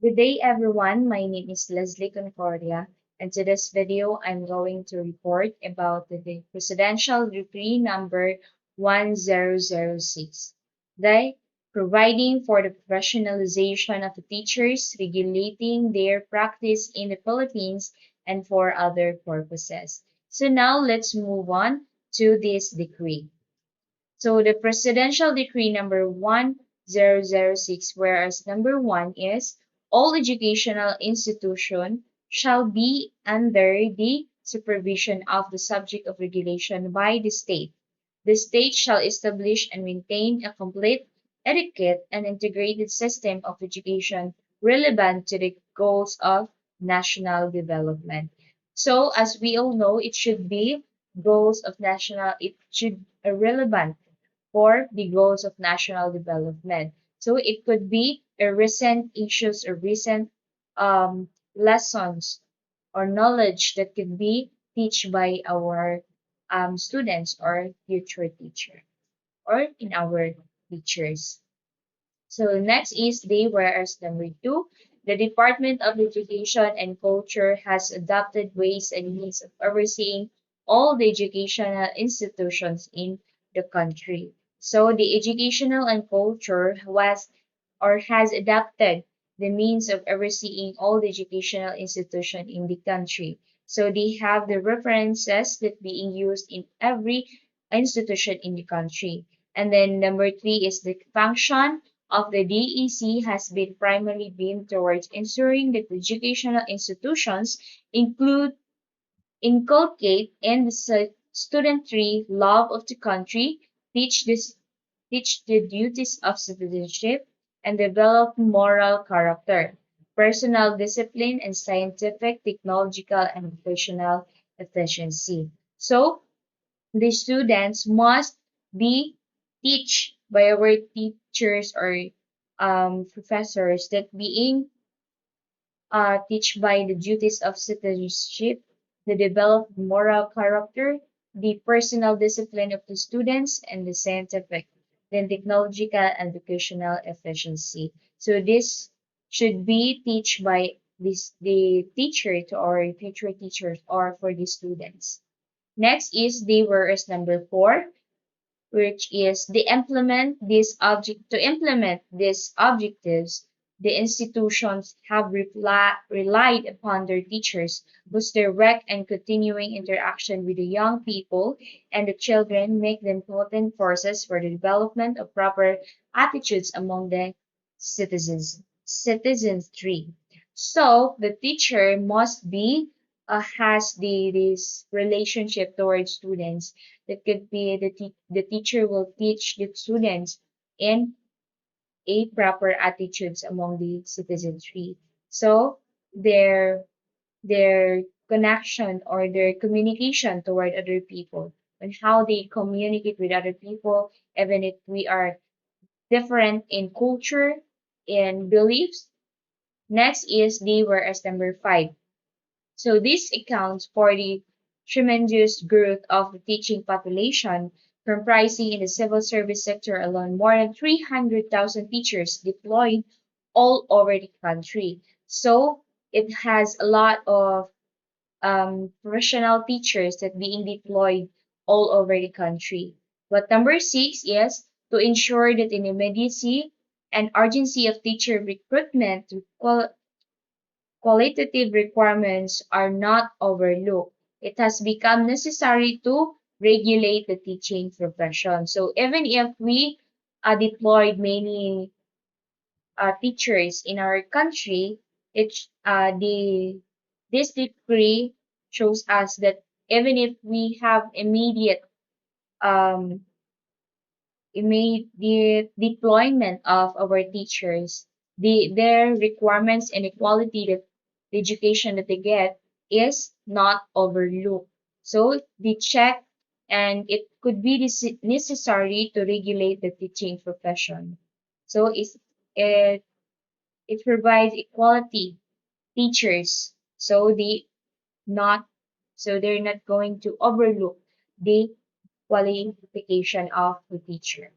Good day, everyone. My name is Leslie Concordia, and to this video, I'm going to report about the Presidential Decree number 1006, the providing for the professionalization of the teachers, regulating their practice in the Philippines, and for other purposes. So now let's move on to this decree. So the Presidential Decree number 1006, whereas number 1 is all educational institution shall be under the supervision of the subject of regulation by the state. The state shall establish and maintain a complete, adequate, and integrated system of education relevant to the goals of national development. So, as we all know, it should be it should relevant for the goals of national development. So it could be a recent issues or recent lessons or knowledge that could be taught by our students or future teacher or in our teachers. So next is the whereas number 2. The Department of Education and Culture has adopted ways and means of overseeing all the educational institutions in the country. So the educational and culture was or has adopted the means of overseeing all the educational institution in the country. So they have the references that being used in every institution in the country. And then number 3 is the function of the DEC has been primarily beamed towards ensuring that educational institutions include inculcate in the studentry love of the country, teach this teach the duties of citizenship, and develop moral character, personal discipline, and scientific, technological, and professional efficiency. So the students must be teach by our teachers or professors that being teach by the duties of citizenship, the developed moral character, the personal discipline of the students, and the scientific, then technological and educational efficiency. So this should be teach by the teacher to our future teachers or for the students. Next is the whereas number 4, which is to implement these objectives, the institutions have relied upon their teachers, whose direct and continuing interaction with the young people and the children make them potent forces for the development of proper attitudes among the citizenry. So the teacher must be has this relationship towards students that could be the teacher will teach the students in a proper attitudes among the citizenry. So their their connection or their communication toward other people and how they communicate with other people, even if we are different in culture, in beliefs. Next is the whereas number 5. So this accounts for the tremendous growth of the teaching population, comprising in the civil service sector alone more than 300,000 teachers deployed all over the country. So it has a lot of professional teachers that being deployed all over the country. But number 6 is to ensure that in immediacy and urgency of teacher recruitment qualitative requirements are not overlooked. It has become necessary to regulate the teaching profession. So even if we deployed many teachers in our country, this decree shows us that even if we have um, immediate deployment of our teachers, their requirements and equality that the education that they get is not overlooked. So they check and it could be necessary to regulate the teaching profession. So it, it provides equality teachers so not they're not going to overlook the qualification of the teacher.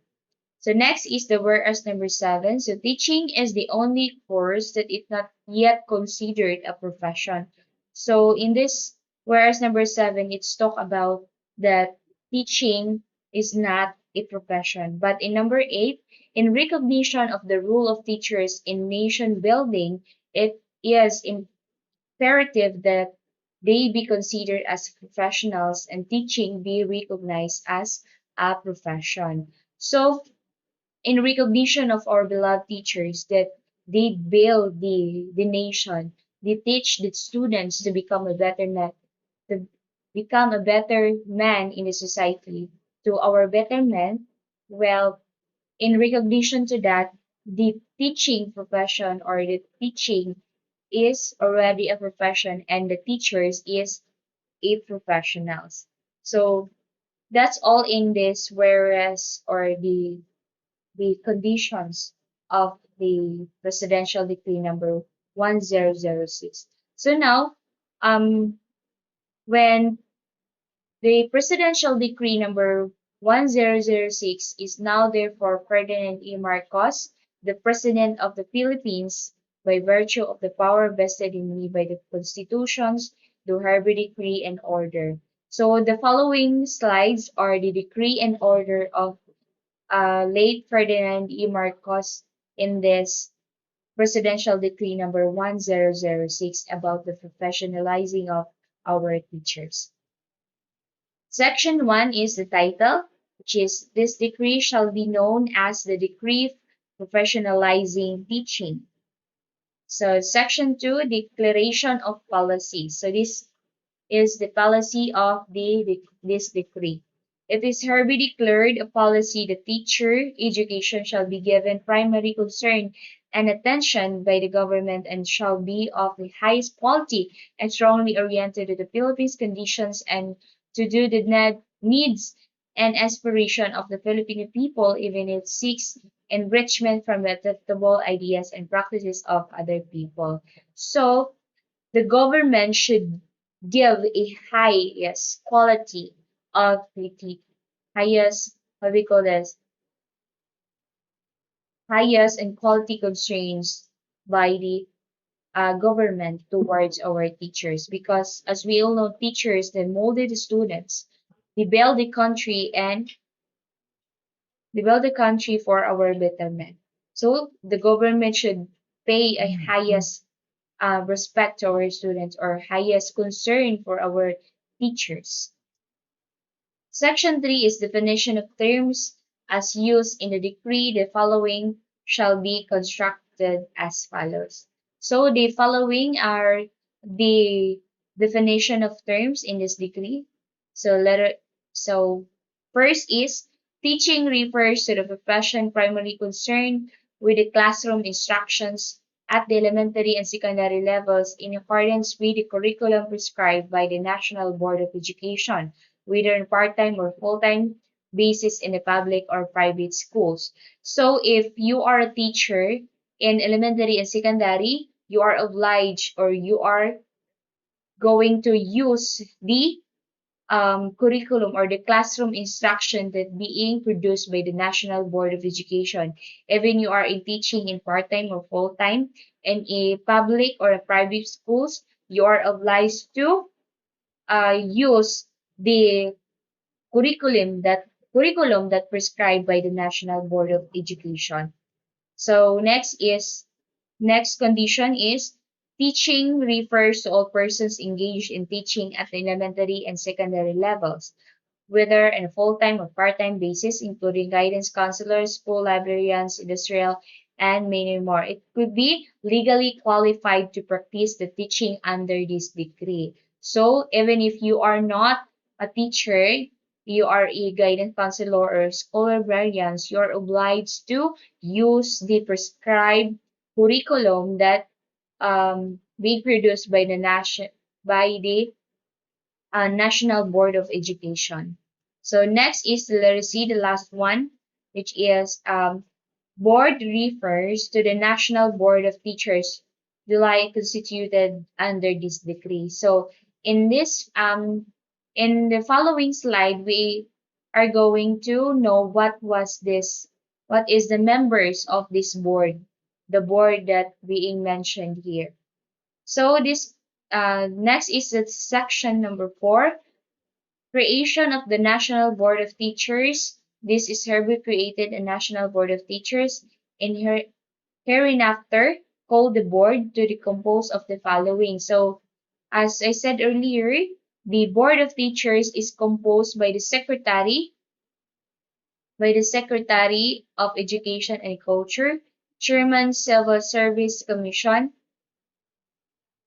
So next is the whereas number 7. So teaching is the only course that is not yet considered a profession. So in this whereas number 7, it's talk about that teaching is not a profession. But in number 8, in recognition of the role of teachers in nation building, it is imperative that they be considered as professionals and teaching be recognized as a profession. So in recognition of our beloved teachers that they build the nation, they teach the students to become a better to become a better man in the society, to our betterment. Well, in recognition to that, the teaching profession or the teaching is already a profession and the teachers is a professionals. So that's all in this whereas or the conditions of the presidential decree number 1006. So now, um, when the presidential decree number 1006 is now therefore Ferdinand E. Marcos, the President of the Philippines, by virtue of the power vested in me by the constitutions, do hereby decree and order. So the following slides are the decree and order of late Ferdinand E. Marcos in this presidential decree number 1006 about the professionalizing of our teachers. Section 1 is the title, which is this decree shall be known as the decree professionalizing teaching. So section 2, declaration of policy. So this is the policy of this decree. It is hereby declared a policy that teacher education shall be given primary concern and attention by the government and shall be of the highest quality and strongly oriented to the Philippines conditions and to do the needs and aspiration of the Filipino people, even if it seeks enrichment from the acceptable ideas and practices of other people. So the government should give a highest quality of the highest, what we call this, highest and quality constraints by the government towards our teachers. Because as we all know, teachers they molded the students, they build the country and they build the country for our betterment. So the government should pay a highest respect to our students or highest concern for our teachers. Section 3 is definition of terms as used in the decree. The following shall be constructed as follows. So the following are the definition of terms in this decree. So first is teaching refers to the profession primarily concerned with the classroom instructions at the elementary and secondary levels in accordance with the curriculum prescribed by the National Board of Education, whether on part-time or full-time basis in the public or private schools. So if you are a teacher in elementary and secondary, you are obliged or you are going to use the curriculum or the classroom instruction that being produced by the National Board of Education. Even you are in teaching in part-time or full-time in a public or a private schools, you are obliged to use the curriculum that prescribed by the National Board of Education. So next condition is teaching refers to all persons engaged in teaching at the elementary and secondary levels, whether on a full-time or part-time basis, including guidance counselors, school librarians, industrial, and many more. It could be legally qualified to practice the teaching under this decree. So even if you are not a teacher, you are a guidance counselor or school librarians, you are obliged to use the prescribed curriculum that being produced by the National Board of Education. So next is the literacy, the last one, which is board refers to the National Board of Teachers duly constituted under this decree. So in this in the following slide, we are going to know what was this what is the members of this board, the board that being mentioned here. So this next is the section number 4, creation of the National Board of Teachers. This is hereby created a National Board of Teachers in hereinafter called the board to be composed of the following. So as I said earlier, the Board of Teachers is composed by the Secretary of Education and Culture, Chairman Civil Service Commission,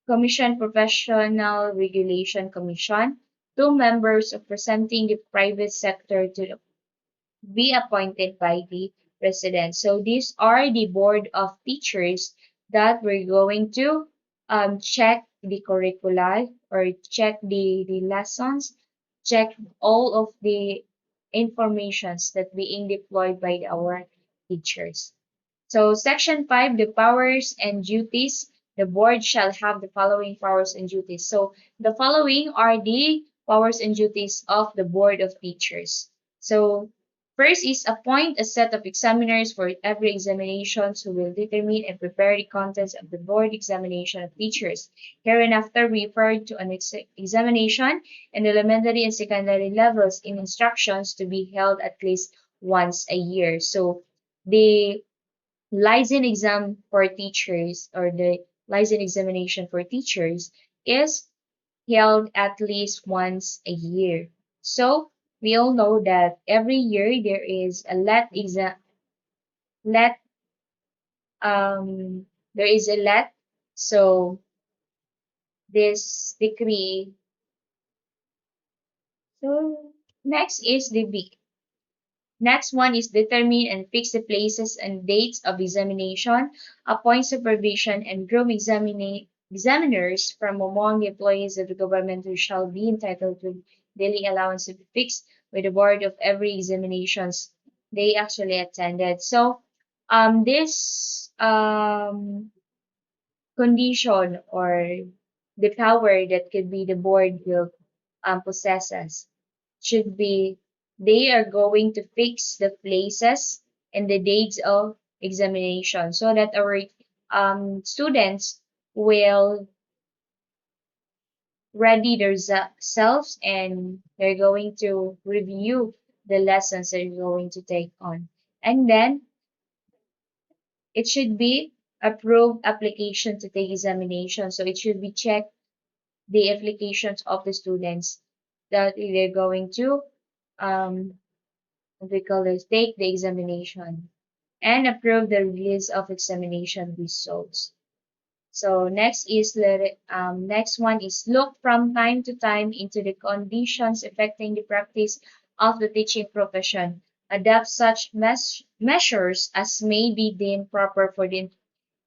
Commission Professional Regulation Commission, 2 members representing the private sector to be appointed by the president. So these are the board of teachers that we're going to check the curricula or check the lessons, check all of the informations that being deployed by our teachers. So section 5, the powers and duties. The board shall have the following powers and duties. So the following are the powers and duties of the board of teachers. So first is appoint a set of examiners for every examination who will determine and prepare the contents of the board examination of teachers. Hereinafter referred to an examination in elementary and secondary levels in instructions to be held at least once a year. So the license exam for teachers or the license examination for teachers is held at least once a year. So we all know that every year there is a let there is a let. So this decree. So next is the B. Next one is determine and fix the places and dates of examination, appoint supervision and group examiners from among the employees of the government who shall be entitled to daily allowance to be fixed with the board of every examinations they actually attended. So this condition or the power that could be the board will possesses should be they are going to fix the places and the dates of examination so that our students will ready themselves and they're going to review the lessons they're going to take on. And then it should be approved application to take examination. So it should be checked the applications of the students that they're going to um, what we call this, take the examination and approve the release of examination results. So next one is look from time to time into the conditions affecting the practice of the teaching profession. Adapt such measures as may be deemed proper for the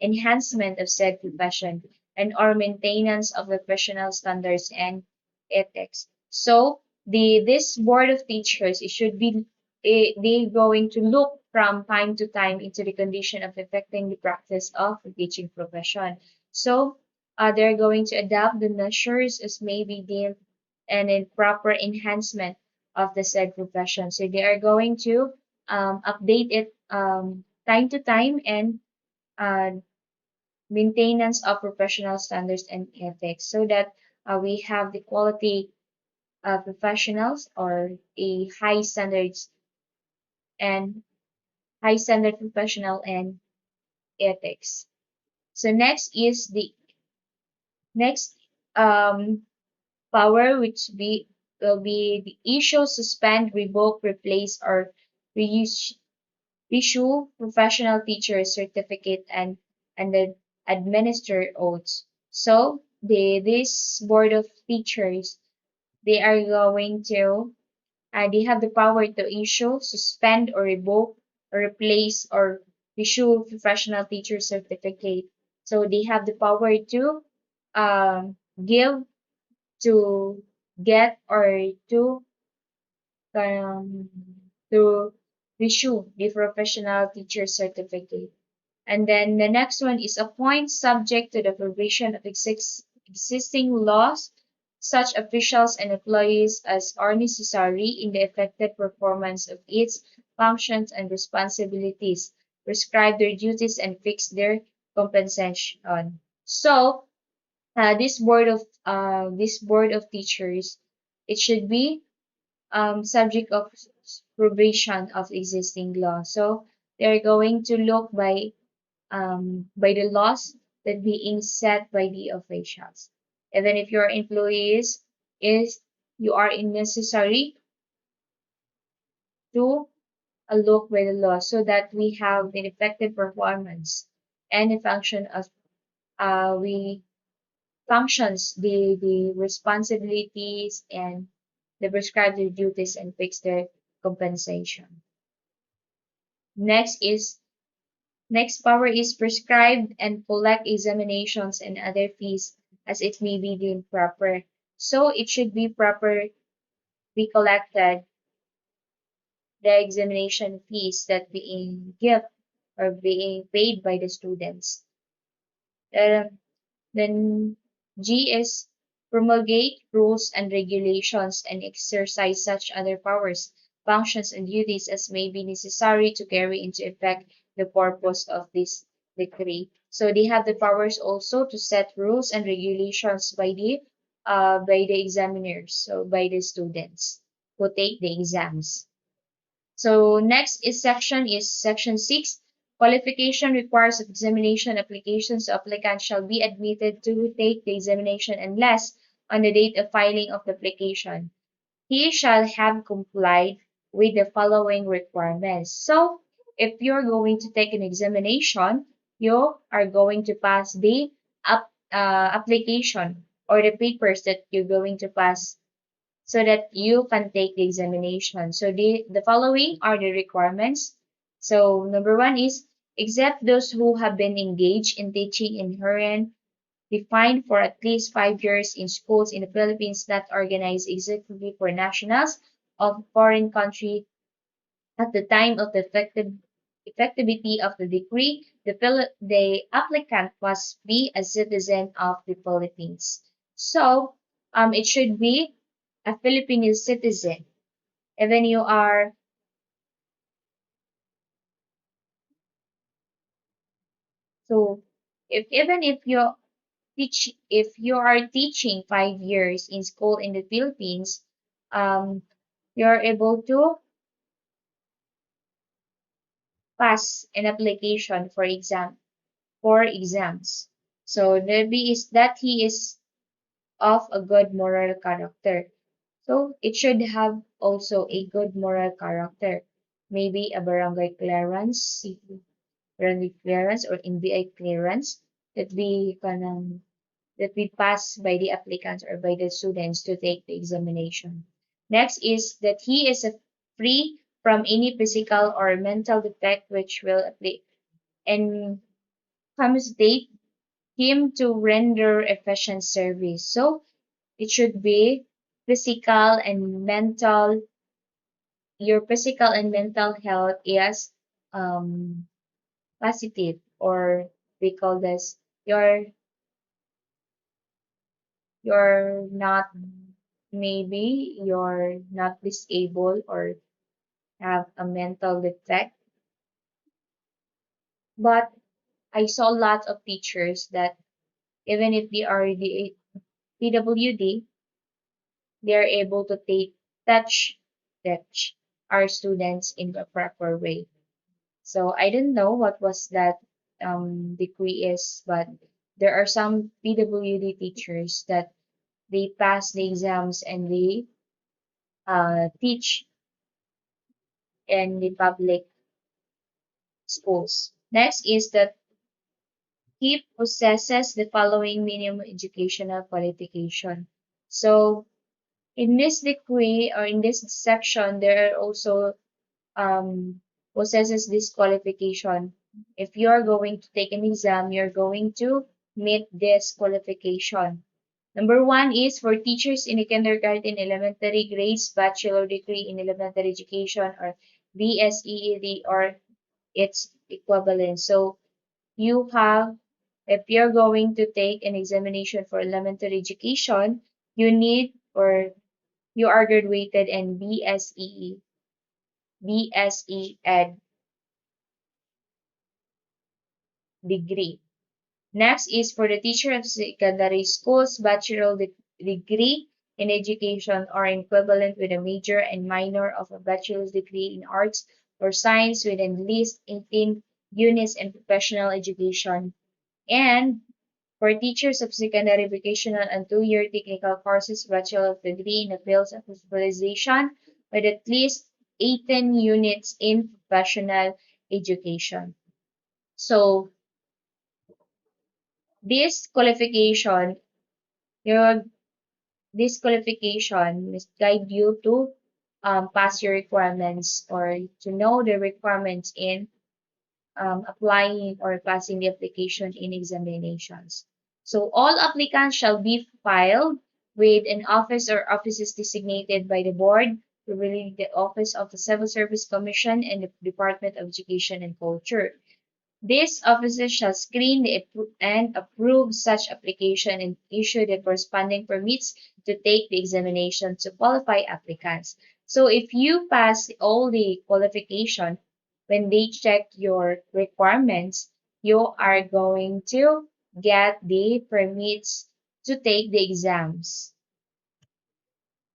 enhancement of said profession and or maintenance of the professional standards and ethics. So this board of teachers it should be they going to look from time to time into the condition of affecting the practice of the teaching profession. So they're going to adapt the measures as may be deemed and in proper enhancement of the said profession. So they are going to update it time to time and uh, maintenance of professional standards and ethics so that we have the quality professionals or a and high standard professional and ethics. So next is the next power which will be the issue, suspend, revoke, replace, or reuse issue professional teacher certificate and then administer oaths. So this board of teachers they are going to they have the power to issue, suspend or revoke or replace or issue professional teacher certificate. So they have the power to give to get or um, to issue the professional teacher certificate. And then the next one is appoint subject to the provision of existing laws such officials and employees as are necessary in the effective performance of its functions and responsibilities, prescribe their duties and fix their compensation. So, this board of teachers, it should be subject of probation of existing law. So they're going to look by the laws that being set by the officials. Even if your employees is you are necessary to look by the law so that we have an effective performance and the function of we functions the responsibilities and the prescribed their duties and fix their compensation. Next is Next power is prescribed and collect examinations and other fees as it may be deemed proper. So it should be proper be collected the examination fees that being given or being paid by the students. Uh, Then G is promulgate rules and regulations and exercise such other powers, functions, and duties as may be necessary to carry into effect the purpose of this decree. So they have the powers also to set rules and regulations by the examiners, so by the students who take the exams. So next is section 6. Qualification requires that examination applications to applicants shall be admitted to take the examination unless on the date of filing of the application he shall have complied with the following requirements. So if you're going to take an examination, you are going to pass the application or the papers that you're going to pass so that you can take the examination. So the following are the requirements. So number one is except those who have been engaged in teaching inherent defined for at least 5 years in schools in the Philippines not organized exclusively for nationals of foreign country at the time of the effectivity of the decree, the applicant must be a citizen of the Philippines. So, it should be a Filipino citizen. Even you are, so even if you are teaching 5 years in school in the Philippines, um, you're able to pass an application for exams. So the B is that he is of a good moral character. So it should have also a good moral character. Maybe a barangay clearance or NBI clearance that that we pass by the applicants or by the students to take the examination. Next is that he is free from any physical or mental defect which will and accommodate him to render efficient service. So it should be physical and mental. Your physical and mental health is um, positive, or we call this you're not maybe you're not disabled or have a mental defect. But I saw lots of teachers that even if they are the PWD, they're able to touch our students in the proper way. So I don't know what was that decree is, but there are some PWD teachers that they pass the exams and they teach in the public schools. Next is that he possesses the following minimum educational qualification. So in this decree or in this section, there are also possesses this qualification. If you are going to take an exam, you're going to meet this qualification. Number one is for teachers in the kindergarten elementary grades, bachelor degree in elementary education, or BSEED or its equivalent. So you have, if you're going to take an examination for elementary education, you need or you are graduated in BSE Ed degree. Next is for the teacher of secondary schools, degree in education or equivalent with a major and minor of a bachelor's degree in arts or science with at least 18 units in professional education. And for teachers of secondary vocational and two-year technical courses, bachelor's degree in the fields of specialization with at least 18 units in professional education. So this qualification, your this qualification must guide you to pass your requirements or to know the requirements in applying or passing the application in examinations. So all applicants shall be filed with an office or offices designated by the board, really the Office of the Civil Service Commission and the Department of Education and Culture. These officers shall screen and approve such application and issue the corresponding permits to take the examination to qualify applicants. So if you pass all the qualification, when they check your requirements, you are going to get the permits to take the exams.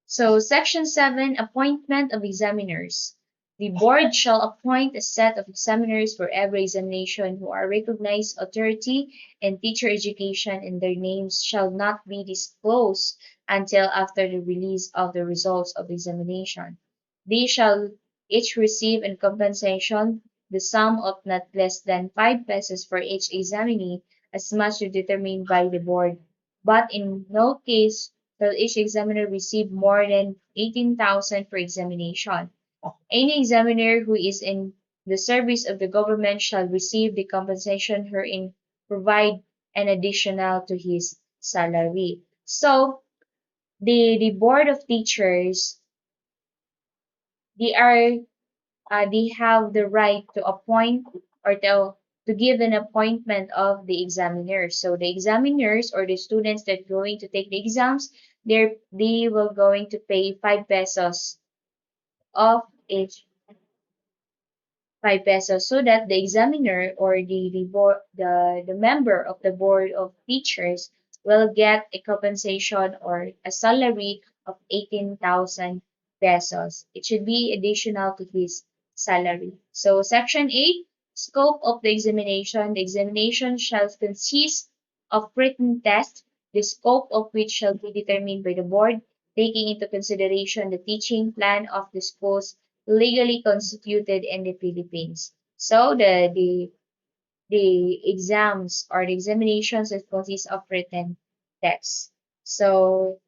So Section 7, Appointment of Examiners. The board shall appoint a set of examiners for every examination who are recognized authority in teacher education, and their names shall not be disclosed until after the release of the results of the examination. They shall each receive in compensation the sum of not less than 5 pesos for each examinee, as much as determined by the board, but in no case shall each examiner receive more than 18,000 per examination. Any examiner who is in the service of the government shall receive the compensation herein provide an additional to his salary. So the board of teachers, they are they have the right to appoint or to give an appointment of the examiners. So the examiners or the students that are going to take the exams, they will going to pay 5 pesos of each 5 pesos so that the examiner or the member of the board of teachers will get a compensation or a salary of 18,000 pesos. It should be additional to his salary. So section 8, scope of the examination. The examination shall consist of written test, the scope of which shall be determined by the board, taking into consideration the teaching plan of the schools legally constituted in the Philippines. So the exams or the examinations it consists of written text. So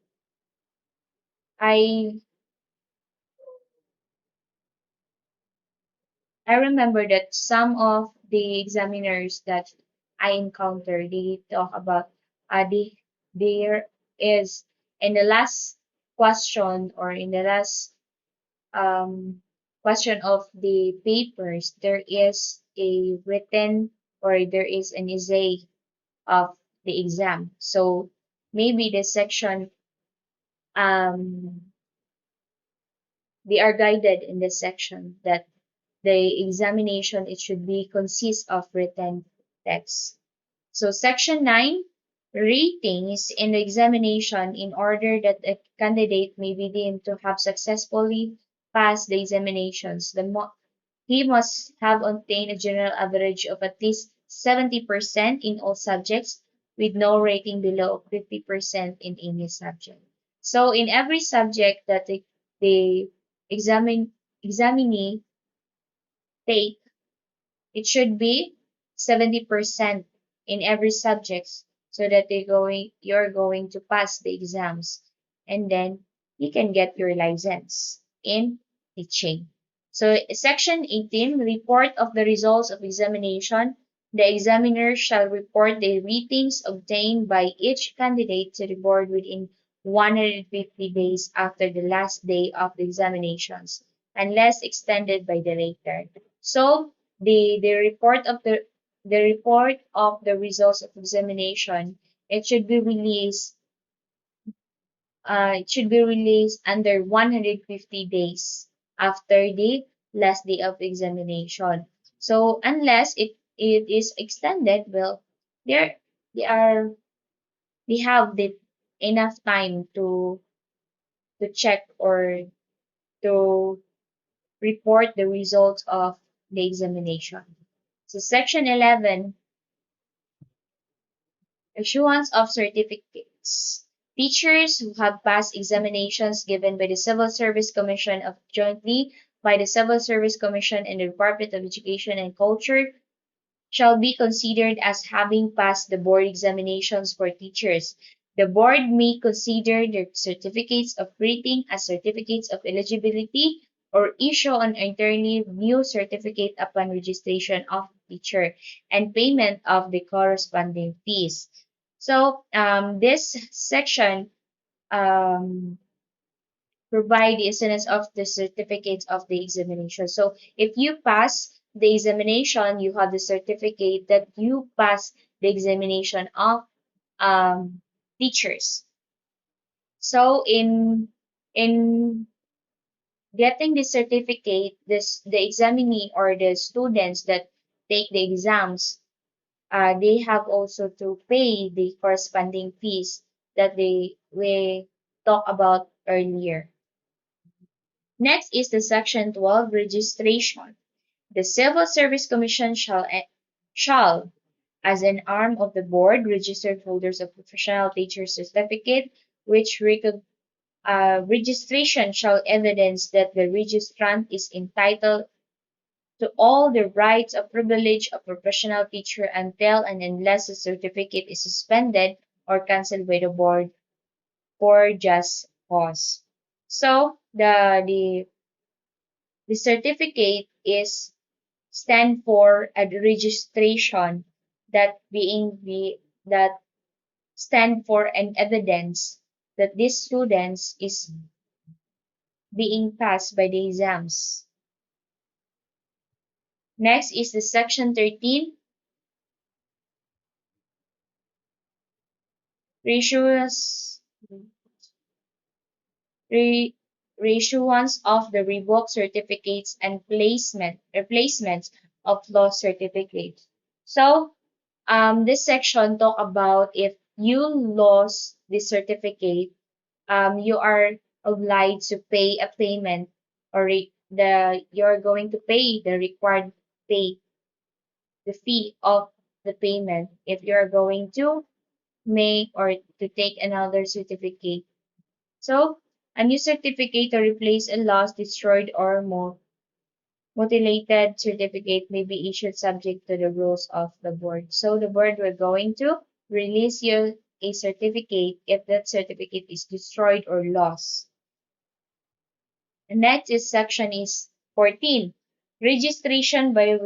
I I remember that some of the examiners that I encountered they talk about there is in the last question or in the last um, question of the papers, there is a written or there is an essay of the exam. So maybe the section um, they are guided in this section that the examination it should be consist of written text. So section 9, ratings in the examination in order that a candidate may be deemed to have successfully passed the examinations. He must have obtained a general average of at least 70% in all subjects with no rating below 50% in any subject. So in every subject that the examinee take, it should be 70% in every subject so that you're going to pass the exams and then you can get your license in teaching. So section 18, report of the results of examination. The examiner shall report the ratings obtained by each candidate to the board within 150 days after the last day of the examinations, unless extended by the later. So the report of the results of examination it should be released it should be released under 150 days after the last day of examination. So unless it is extended, well, they're, they are they have the enough time to check or to report the results of the examination. So section 11, issuance of certificates. Teachers who have passed examinations given by the Civil Service Commission of jointly by the Civil Service Commission and the Department of Education and Culture shall be considered as having passed the board examinations for teachers. The board may consider their certificates of rating as certificates of eligibility or issue an entirely new certificate upon registration of teacher and payment of the corresponding fees. So this section um, provide the essence of the certificates of the examination. So if you pass the examination, you have the certificate that you pass the examination of teachers. So in getting the certificate, the examinee or the students that take the exams, they have also to pay the corresponding fees that we talked about earlier. Next is the Section 12 registration. The Civil Service Commission shall, as an arm of the board, register holders of professional teacher certificate, which registration shall evidence that the registrant is entitled to all the rights of privilege of professional teacher until and unless the certificate is suspended or cancelled by the board for just cause. So the certificate is stand for a registration that that stand for an evidence that these students is being passed by the exams. Next is the section 13, ratios re, reissuance of the revoked certificates and replacements of lost certificates. So this section talk about if you lost the certificate, you are obliged to pay a payment or you're going to pay the required pay the fee of the payment if you're going to make or to take another certificate. So a new certificate to replace a lost, destroyed, or mutilated certificate may be issued subject to the rules of the board. So the board will going to release you a certificate if that certificate is destroyed or lost. The next is section is 14. Registration by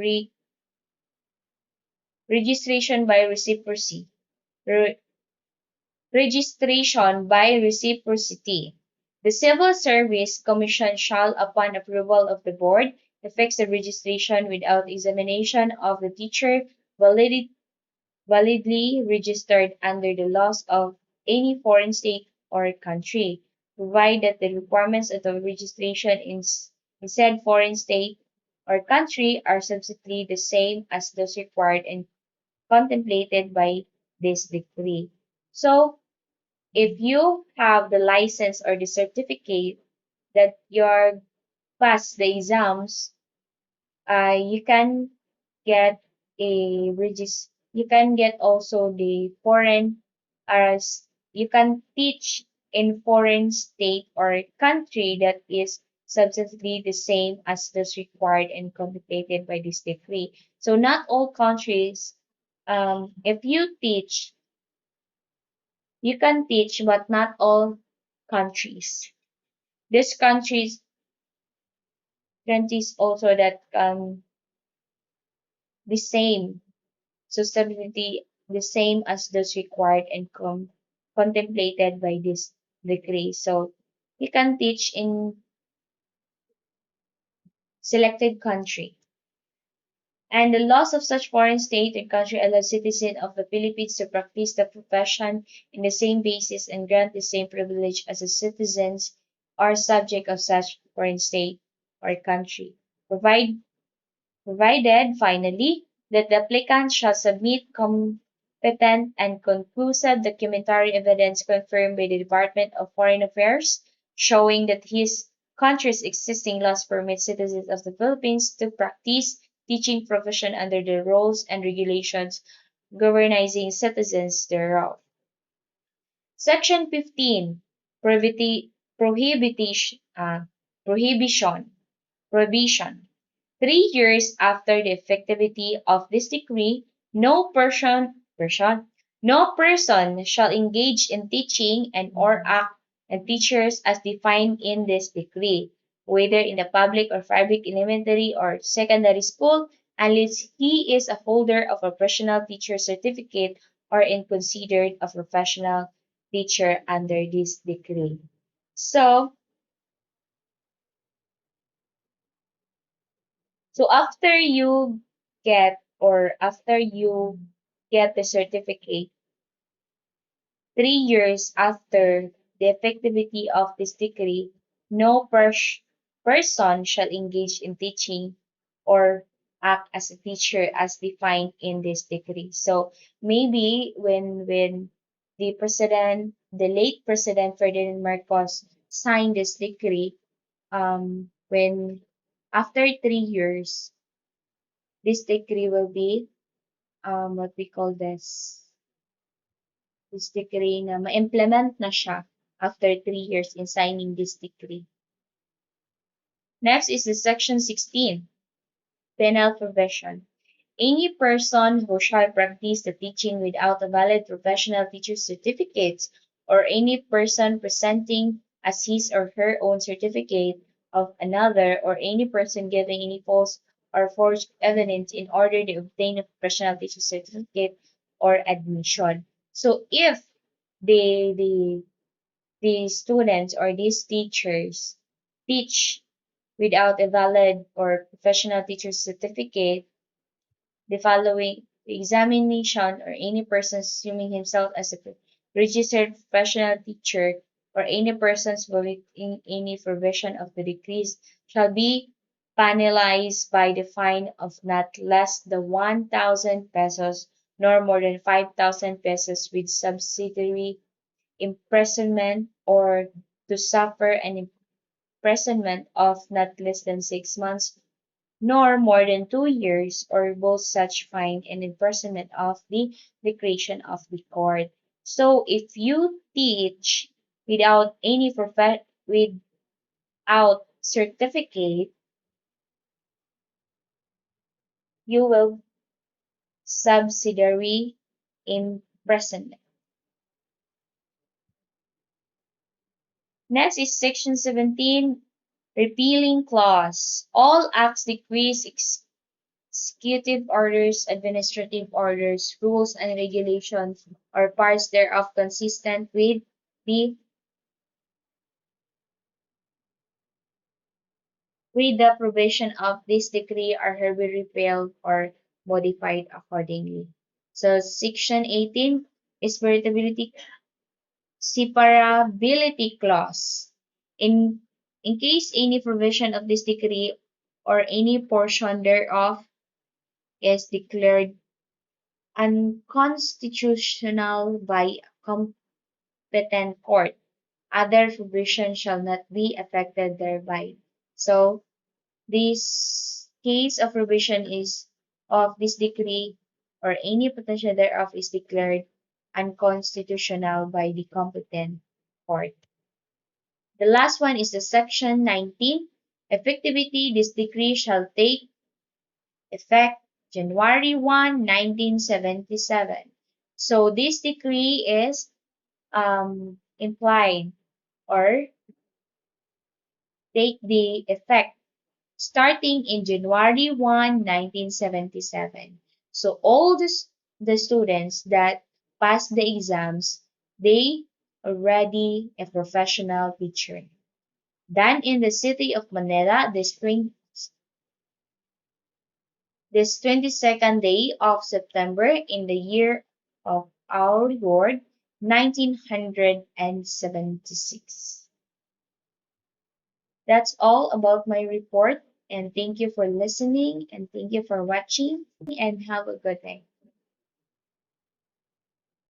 registration by reciprocity. Re- registration by reciprocity. The Civil Service Commission shall, upon approval of the board, effect the registration without examination of the teacher validly registered under the laws of any foreign state or country, provided that the requirements of the registration in said foreign state or country are substantially the same as those required and contemplated by this decree. So, if you have the license or the certificate that you're passed the exams, you can get you can get also the foreign as you can teach in foreign state or country that is substantially the same as those required and contemplated by this decree. So not all countries, if you teach, you can teach, but not all countries. These countries also that can the same sustainability the same as those required and contemplated by this decree. So you can teach in selected country. And the laws of such foreign state and country allow citizens of the Philippines to practice the profession in the same basis and grant the same privilege as the citizens or subject of such foreign state or country. Provide, provided, finally, that the applicant shall submit competent and conclusive documentary evidence confirmed by the Department of Foreign Affairs, showing that his country's existing laws permit citizens of the Philippines to practice teaching profession under the rules and regulations governing citizens thereof. Section 15. Prohibition. Prohibition. Prohibition. 3 years after the effectivity of this decree, no person shall engage in teaching and or act and teachers as defined in this decree, whether in the public or private elementary or secondary school, unless he is a holder of a professional teacher certificate or is considered a professional teacher under this decree. So, So after you get the certificate, 3 years after the effectivity of this decree, no person shall engage in teaching or act as a teacher as defined in this decree. So maybe when the late President Ferdinand Marcos signed this decree, when after 3 years, this decree will be what we call this decree na ma-implement na siya after 3 years in signing this decree. Next is the section 16, penal provision. Any person who shall practice the teaching without a valid professional teacher certificate, or any person presenting as his or her own certificate of another, or any person giving any false or forged evidence in order to obtain a professional teacher certificate or admission. So if the the the students or these teachers teach without a valid or professional teacher certificate, the following examination or any person assuming himself as a registered professional teacher or any persons violating any provision of the decrees shall be penalized by the fine of not less than 1,000 pesos nor more than 5,000 pesos with subsidiary imprisonment or to suffer an imprisonment of not less than 6 months nor more than 2 years, or both such fine and imprisonment of the declaration of the court. So if you teach without without certificate, you will subsidiary imprisonment. Next is section 17, repealing clause. All acts, decrees, executive orders, administrative orders, rules, and regulations, or parts thereof consistent the the provision of this decree are hereby repealed or modified accordingly. So section 18 is separability clause. In case any provision of this decree or any portion thereof is declared unconstitutional by a competent court, other provision shall not be affected thereby. So this case of provision is of this decree or any potential thereof is declared unconstitutional by the competent court. The last one is the section 19. Effectivity, this decree shall take effect January 1, 1977. So this decree is implied or take the effect starting in January 1, 1977. So all the students that pass the exams, they already a professional teacher. Then in the city of Manila, this 22nd day of September in the year of our Lord 1976. That's all about my report, and thank you for listening and thank you for watching and have a good night.